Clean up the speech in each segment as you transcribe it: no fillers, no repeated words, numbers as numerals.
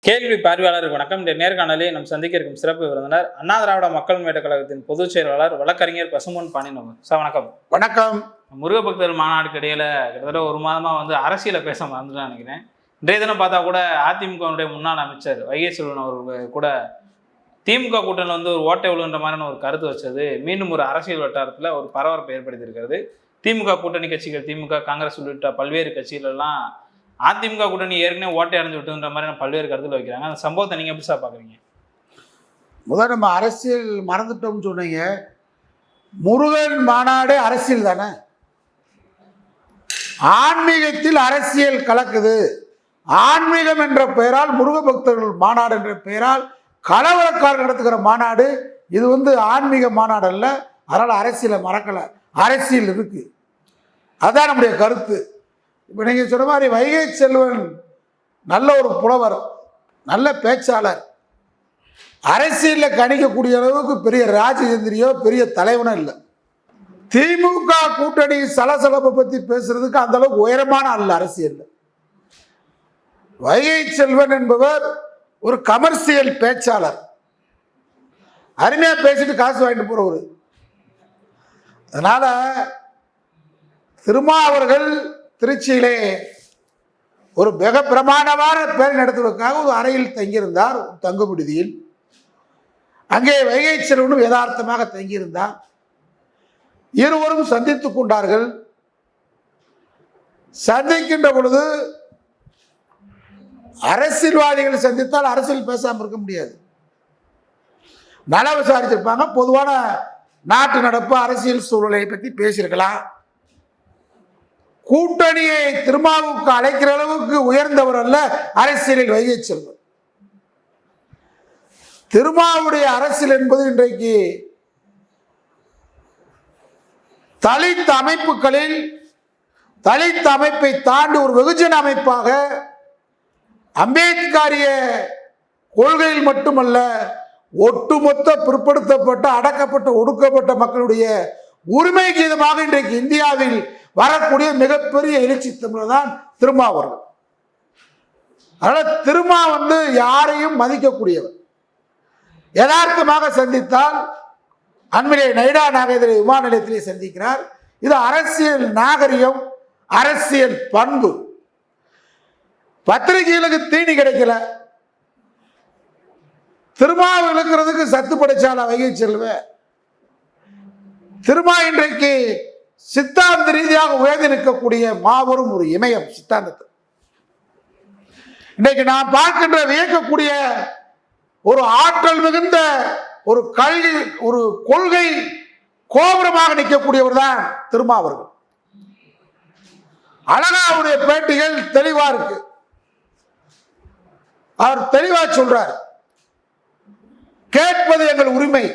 கேள்வி பார்வையாளருக்கு வணக்கம். இந்த நேர்காணலில் நாம் சந்திக்க இருக்கும் சிறப்பு விருந்தினர் அண்ணா திராவிட மக்கள் முன்னேற்ற கழகத்தின் பொதுச் செயலாளர் வழக்கறிஞர் பசும்பொன் பாண்டியன் சார். வணக்கம். வணக்கம். முருக பக்தர்கள் மாநாடுக்கு இடையில கிட்டத்தட்ட ஒரு மாதமா அரசியலை பேச மறந்துட்டு நினைக்கிறேன். இன்றைய தினம் பார்த்தா கூட அதிமுகவுடைய முன்னாள் அமைச்சர் வைகை செல்வன் அவர்கள் கூட திமுக கூட்டணியில் ஒரு ஓட்டை விழுன்ற மாதிரியான ஒரு கருத்து வச்சது மீண்டும் ஒரு அரசியல் வட்டாரத்தில் ஒரு பரபரப்பை ஏற்படுத்தியிருக்கிறது. திமுக கூட்டணி கட்சிகள், திமுக, காங்கிரஸ் உள்ளிட்ட பல்வேறு கட்சிகள் எல்லாம் அதிமுக கூட்டணி ஏற்கனவே ஓட்டை அடைஞ்சு விட்டுன்ற மாதிரி பல்வேறு கருத்துல வைக்கிறாங்க. அந்த சம்பவத்தை நீங்க எப்படி சார் பாக்குறீங்க? முதல் நம்ம அரசியல் மறந்துட்டோம்னு சொன்னீங்க. முருகன் மாநாடு அரசியல் தானே. ஆன்மீகத்தில் அரசியல் கலக்குது. ஆன்மீகம் என்ற பெயரால், முருக பக்தர்கள் மாநாடு என்ற பெயரால் கலவரக்காரர் நடத்துகிற மாநாடு இது ஆன்மீக மாநாடு அல்ல. அதனால அரசியலை மறக்கல. அரசியல் இருக்கு. அதான் நம்முடைய கருத்து. இப்போ நீங்கள் சொன்ன மாதிரி வைகை செல்வன் நல்ல ஒரு புலவர், நல்ல பேச்சாளர், அரசியலில் கணிக்கக்கூடிய அளவுக்கு பெரிய ராஜதந்திரியோ பெரிய தலைவனோ இல்லை. திமுக கூட்டணி சலசலப்பை பற்றி பேசுறதுக்கு அந்த அளவுக்கு உயரமான அல்ல அரசியல். வைகை செல்வன் என்பவர் ஒரு கமர்சியல் பேச்சாளர், அருமையா பேசிட்டு காசு வாங்கிட்டு போறவர். அதனால திருமாவர்கள் திருச்சியிலே ஒரு மிக பிரமாண்டமான பேர் நடத்துவதற்காக ஒரு அறையில் தங்கியிருந்தார், தங்கு விடுதியில். அங்கே வைகை செல்வனும் யதார்த்தமாக தங்கியிருந்தார். இருவரும் சந்தித்துக் கொண்டார்கள். சந்திக்கின்ற பொழுது அரசியல்வாதிகள் சந்தித்தால் அரசியல் பேசாமல் இருக்க முடியாது. நல விசாரிச்சிருப்பாங்க. பொதுவான நாட்டு நடப்பு, அரசியல் சூழலை பற்றி பேசியிருக்கலாம். கூட்டணியை திருமாவுக்கு அழைக்கிற அளவுக்கு உயர்ந்தவர் அல்ல அரசியலில் வைகை செல்வன். திருமாவுடைய அரசியல் என்பது இன்றைக்கு தலித் அமைப்புகளில், தலித் அமைப்பை தாண்டி ஒரு வெகுஜன அமைப்பாக அம்பேத்கரிய கொள்கையில் மட்டுமல்ல, ஒட்டுமொத்த பிற்படுத்தப்பட்ட, அடக்கப்பட்ட, ஒடுக்கப்பட்ட மக்களுடைய உரிமை கீதமாக இன்றைக்கு இந்தியாவில் வரக்கூடிய மிகப்பெரிய எழுச்சி தமிழர் தான் திருமாவர்கள். அதனால திருமா யாரையும் மதிக்கக்கூடியவர். யதார்த்தமாக சந்தித்தால், அண்மையிலே நைடா நாகேந்திர விமான நிலையத்திலே சந்திக்கிறார். இது அரசியல் நாகரிகம், அரசியல் பண்பு. பத்திரிகைகளுக்கு தீனி கிடைக்கல, திருமாவை இழுக்கிறதுக்கு சத்து படைச்சால வைகை செல்வன். திருமா இன்றைக்கு சித்தாந்த ரீதியாக உயர்ந்து நிற்கக்கூடிய மாபெரும் ஒரு இமயம் சித்தாந்தத்தை. இன்றைக்கு நாம் பார்க்கின்ற வியக்கக்கூடிய ஒரு ஆற்றல் மிகுந்த ஒரு கல்வி, ஒரு கொள்கை கோபுரமாக நிற்கக்கூடியவர் தான் திருமாவர்கள். அழகா அவருடைய பேட்டிகள் தெளிவா இருக்கு. அவர் தெளிவா சொல்றார், கேட்பது எங்கள் உரிமை,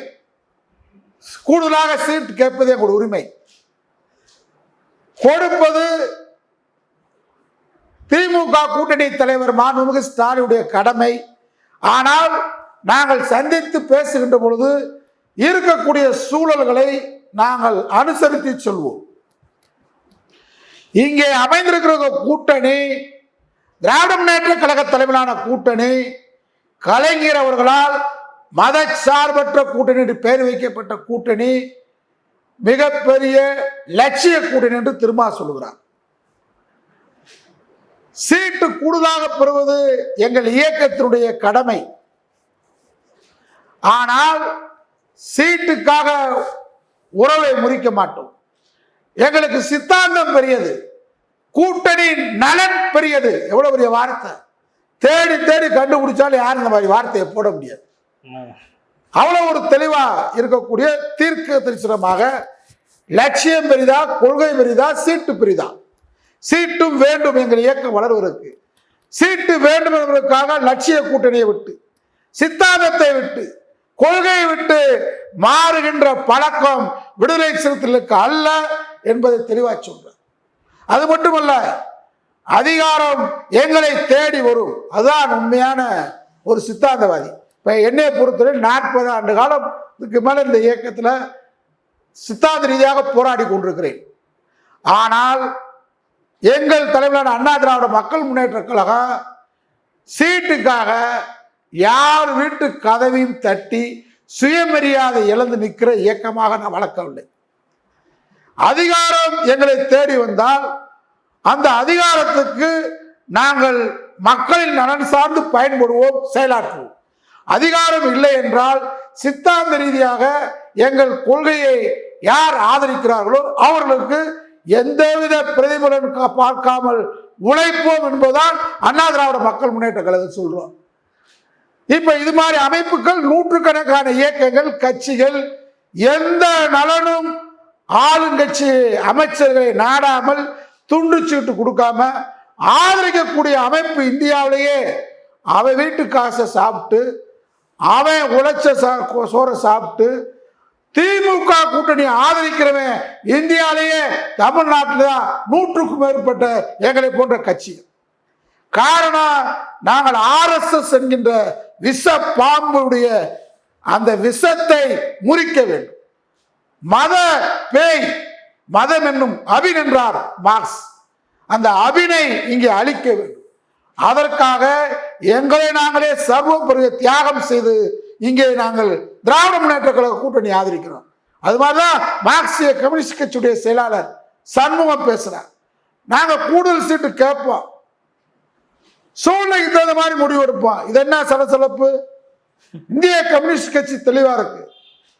கூடுதலாக சீட் கேட்பது எங்கள் உரிமை, கொடுப்பது திமுக கூட்டணி தலைவர் மாண்புமிகு ஸ்டாலினுடைய கடமை. ஆனால் நாங்கள் சந்தித்து பேசுகின்ற பொழுது இருக்கக்கூடிய சூழல்களை நாங்கள் அனுசரித்து சொல்வோம். இங்கே அமைந்திருக்கிற கூட்டணி திராவிட முன்னேற்ற கழக தலைமையிலான கூட்டணி, கலைஞர் அவர்களால் மதச்சார்பற்ற கூட்டணி என்று பெயர் வைக்கப்பட்ட கூட்டணி மிகப்பெரிய லட்சிய கூட்டணி என்று திருமா சொல்லுகிறார். சீட்டு கூடுதலாக பெறுவது எங்கள் இயக்கத்தினுடைய கடமை. ஆனால் சீட்டுக்காக உறவை முறிக்க மாட்டோம். எங்களுக்கு சித்தாந்தம் பெரியது, கூட்டணி நலன் பெரியது. எவ்வளவு பெரிய வார்த்தை! தேடி தேடி கண்டுபிடிச்சாலும் யாரும் இந்த மாதிரி வார்த்தையை போட முடியாது. அவ்வளவு ஒரு தெளிவா இருக்கக்கூடிய தீர்க்க தரிசனமாக, லட்சியம் பெரிதா, கொள்கை பெரிதா, சீட்டு பெரிதா? சீட்டும் வேண்டும் எங்கள் இயக்கம் வளர்வதற்கு. சீட்டு வேண்டும் என்பதற்காக லட்சிய கூட்டணியை விட்டு, சித்தாந்தத்தை விட்டு, கொள்கையை விட்டு மாறுகின்ற பழக்கம் விடுதலை சிறுத்தைகளுக்கு அல்ல என்பதை தெளிவாக சொல்றார். அது மட்டுமல்ல, அதிகாரம் எங்களை தேடி வரும், அதுதான் உண்மையான ஒரு சித்தாந்தவாதி. இப்போ என்னை பொறுத்தவரை 40 ஆண்டு காலம் இதுக்கு மேலே இந்த இயக்கத்தில் சித்தாந்த ரீதியாக போராடி கொண்டிருக்கிறேன். ஆனால் எங்கள் தலைமையிலான அண்ணா திராவிட மக்கள் முன்னேற்ற கழகம் சீட்டுக்காக யார் வீட்டு கதவையும் தட்டி சுயமரியாதை இழந்து நிற்கிற இயக்கமாக நான் வளர்க்கவில்லை. அதிகாரம் எங்களை தேடி வந்தால் அந்த அதிகாரத்துக்கு நாங்கள் மக்களின் நலன் சார்ந்து பயன்படுவோம், செயலாற்றுவோம். அதிகாரம் இல்லை என்றால் சித்தாந்த ரீதியாக எங்கள் கொள்கையை யார் ஆதரிக்கிறார்களோ அவர்களுக்கு எந்தவித பிரதிபலன் பார்க்காமல் உழைப்போம் என்பதுதான் அண்ணா திராவிட மக்கள் முன்னேற்ற கழகம் சொல்றோம். இப்ப இது மாதிரி அமைப்புகள், நூற்றுக்கணக்கான இயக்கங்கள், கட்சிகள் எந்த நலனும் ஆளுங்கட்சி அமைச்சர்களை நாடாமல் துண்டு சீட்டு கொடுக்காம ஆதரிக்கக்கூடிய அமைப்பு இந்தியாவிலேயே அவன் வீட்டு காசை சாப்பிட்டு அவன் உழைச்ச சோறை சாப்பிட்டு திமுக கூட்டணி ஆதரிக்கிறவன் இந்தியாவிலேயே தமிழ்நாட்டில் தான் 100க்கும் மேற்பட்ட எங்களை போன்ற கட்சி. காரணம், நாங்கள் RSS என்கின்ற விஷ பாம்புடைய அந்த விஷத்தை முறிக்க வேண்டும். மத பேய், மதம் என்னும் அபின் என்றார் மார்க்ஸ். அந்த அபினை இங்கே அழிக்க வேண்டும். அதற்காக எங்களை நாங்களே சர்வ பெரிய தியாகம் செய்து இங்கே நாங்கள் திராவிட முன்னேற்ற கழக கூட்டணி ஆதரிக்கிறோம். அது மாதிரிதான் மார்க்சிய கம்யூனிஸ்ட் கட்சியுடைய செயலாளர் சண்முகம் பேசுறார். நாங்க கூடுதல் சீட்டு கேட்போம், சூழ்நிலைக்கு தகுந்த மாதிரி முடிவெடுப்போம். இது என்ன சலசலப்பு? இந்திய கம்யூனிஸ்ட் கட்சி தெளிவா இருக்கு,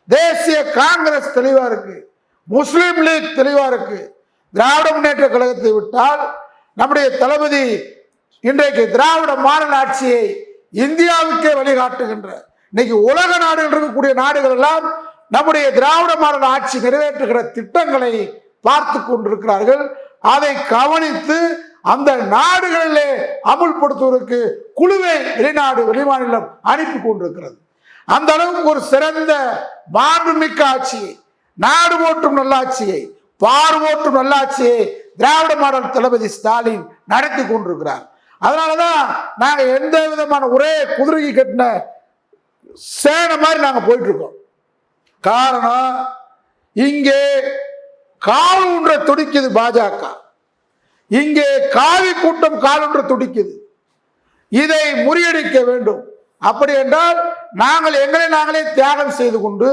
தேசிய காங்கிரஸ் தெளிவா இருக்கு, முஸ்லீம் லீக் தெளிவா இருக்கு. திராவிட முன்னேற்ற கழகத்தை விட்டால் நம்முடைய தளபதி இன்றைக்கு திராவிட மாடல் ஆட்சியை இந்தியாவுக்கே வழிகாட்டுகின்ற, இன்னைக்கு உலக நாடுகள் இருக்கக்கூடிய நாடுகள் எல்லாம் நம்முடைய திராவிட மாடல் ஆட்சி நிறைவேற்றுகிற திட்டங்களை பார்த்து கொண்டிருக்கிறார்கள். அதை கவனித்து அந்த நாடுகளிலே அமுல்படுத்துவதற்கு குழுவை வெளிமாநிலம் அனுப்பி கொண்டிருக்கிறது. அந்த அளவுக்கு ஒரு சிறந்த மாண்புமிக்க ஆட்சியை, நாடு போற்றும் நல்லாட்சியை, பார்வோற்றும் நல்லாட்சியை திராவிட மாடல் தளபதி ஸ்டாலின் நடத்தி கொண்டிருக்கிறார். அதனாலதான் நாங்க எந்த விதமான ஒரே குதிரைக்கு கட்டின சேனை மாதிரி நாங்க போயிட்டு இருக்கோம். காரணம், இங்கே கால் ஊன்ற துடிக்குது பாஜக, இங்கே காவி கூட்டம் காலொன்று துடிக்குது. இதை முறியடிக்க வேண்டும். அப்படி என்றால் நாங்கள் எங்களை நாங்களே தியாகம் செய்து கொண்டு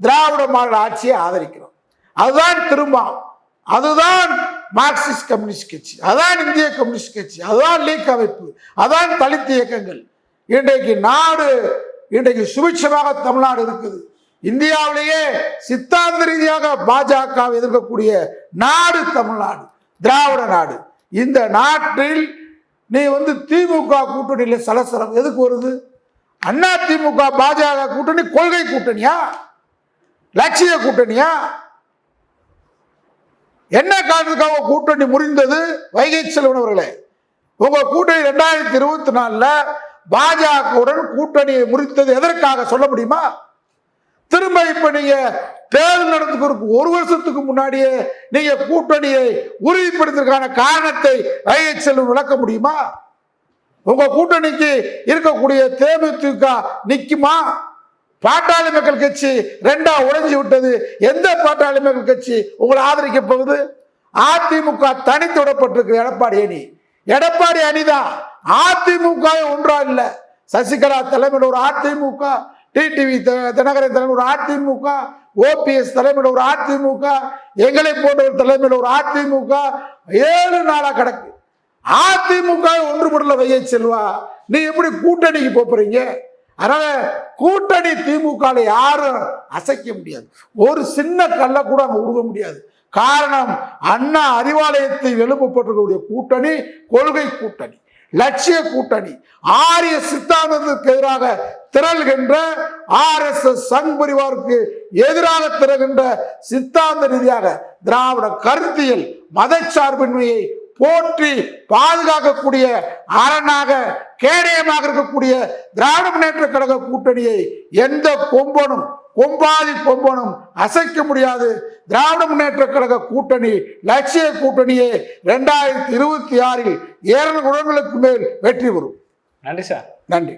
திராவிட மாடல் ஆட்சியை ஆதரிக்கிறோம். அதுதான் திரும்பம், அதுதான் மார்க்சிஸ்ட் கம்யூனிஸ்ட் கட்சி, அதுதான் இந்திய கம்யூனிஸ்ட் கட்சி, அதுதான் லீக் அமைப்பு, அதுதான் தலித் இயக்கங்கள். இன்றைக்கு நாடு இன்றைக்கு சுபிட்சமாக தமிழ்நாடு இருக்குது. இந்தியாவிலேயே சித்தாந்த ரீதியாக பாஜகவை எதிர்க்கக்கூடிய நாடு தமிழ்நாடு, திராவிட நாடு. இந்த நாட்டில் நீ திமுக கூட்டணியில் சலசலம் எதுக்கு வருது? அண்ணா திமுக பாஜக கூட்டணி கொள்கை கூட்டணியா, லட்சிய கூட்டணியா? என்ன காரணத்துக்காக கூட்டணி முறிந்தது? வைகை செல்வன் அவர்களே, உங்க கூட்டணி 2024 பாஜகவுடன் கூட்டணியை முறித்தது எதற்காக சொல்ல முடியுமா? திரும்ப இப்ப நீங்க தேர்தல் நடத்துக்கு 1 வருஷத்துக்கு முன்னாடியே நீங்க கூட்டணியை உறுதிப்படுத்துவதற்கான காரணத்தை வைகை செல்வன் விளக்க முடியுமா? உங்க கூட்டணிக்கு இருக்கக்கூடிய தேமுதிக நிக்குமா? பாட்டாளி மக்கள் கட்சி 2ஆ உடைஞ்சு விட்டது. எந்த பாட்டாளி மக்கள் கட்சி உங்களை ஆதரிக்க போகுது? அதிமுக தனித்து விடப்பட்டிருக்கு. எடப்பாடி அணிதான். அதிமுக ஒன்றா இல்ல. சசிகலா தலைமையில் ஒரு அதிமுக, டிடிவி தினகரன் தலைமையில் ஒரு அதிமுக, ஓபிஎஸ் தலைமையில் ஒரு அதிமுக, எங்களை போன்ற ஒரு தலைமையில் ஒரு அதிமுக, 7 நாளா கிடக்கு. அதிமுக ஒன்றுபடல வைகை செல்வா, நீ எப்படி கூட்டணிக்கு போறீங்க? அதனால கூட்டணி திமுக யாரும் அசைக்க முடியாது. ஒரு சின்ன கல்ல கூட அங்க உருவ முடியாது. காரணம், அண்ணா அறிவாலயத்தை எழுப்பப்பட்டிருக்கக்கூடிய கூட்டணி கொள்கை கூட்டணி, லட்சிய கூட்டணி. ஆரிய சித்தாந்தத்துக்கு எதிராக திரள்கின்ற RSS சங் பரிவாருக்கு எதிராக திரள்கின்ற சித்தாந்த ரீதியாக திராவிட கருத்தியல் மதச்சார்பின்மையை போற்றி பாதுகாக்கக்கூடிய அரணாக கேடயமாக இருக்கக்கூடிய திராவிட முன்னேற்ற கழக கூட்டணியை எந்த கொம்பாதி கொம்பனும் அசைக்க முடியாது. திராவிட முன்னேற்ற கழக கூட்டணி லட்சிய கூட்டணியே 2026 200 இடங்களுக்கு மேல் வெற்றி பெறும். நன்றி சார். நன்றி.